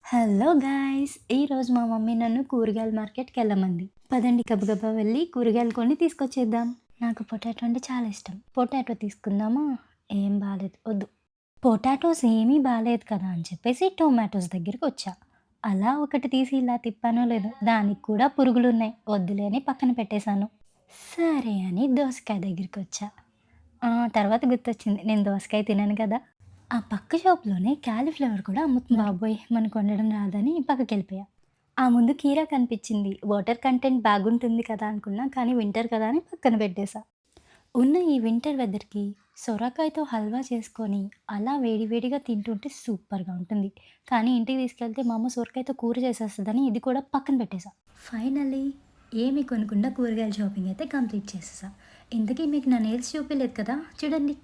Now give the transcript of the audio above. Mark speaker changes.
Speaker 1: Hello guys! ఈరోజు మా mummy నన్ను కూరగాయల మార్కెట్‌కెళ్ళమంది. పదండి గబగబా వెళ్ళి కూరగాయలు కొని తీసుకొచ్చేద్దాం. నాకు పొటాటో అంటే చాలా ఇష్టం. పొటాటో తీసుకుందామా? ఏం బాలేదు. వద్దు. పొటాటోస్ ఏమీ బాలేదు కదా అని చెప్పేసి టొమాటోస్ దగ్గరికొచ్చా. అలా ఒకటి తీసి ఇలా తిప్పానో లేదో దానికి కూడా పురుగులున్నాయి. వద్దులే అని పక్కన పెట్టేశాను. సరే అని దోసకాయ దగ్గరికొచ్చా. తర్వాత గుర్తొచ్చింది నేను దోసకాయ తినను కదా! ఆ పక్క షాప్‌లోనే కాలీఫ్లవర్ కూడా అమ్ముతున్నారు. బాబోయ్! మనకు వండడం రాదని పక్కకెళ్ళిపోయా. ఆ ముందు కీరా కనిపించింది. వాటర్ కంటెంట్ బాగుంటుంది కదా అనుకున్నా. కానీ వింటర్ కదా అని పక్కన పెట్టేసా. ఉన్న ఈ వింటర్ వెదర్‌కి సొరకాయతో హల్వా చేసుకొని అలా వేడి వేడిగా తింటుంటే సూపర్‌గా ఉంటుంది. కానీ ఇంటికి తీసుకెళ్తే మా అమ్మ సొరకాయతో కూర చేసేస్తదని ఇది కూడా పక్కన పెట్టేసా. ఫైనల్లీ ఏమి కొనకుండా కూరగాయల షాపింగ్ అయితే కంప్లీట్ చేసేసా. ఇంతకీ మీకు నా నెయిల్స్ చూపియలేదు కదా! చూడండి.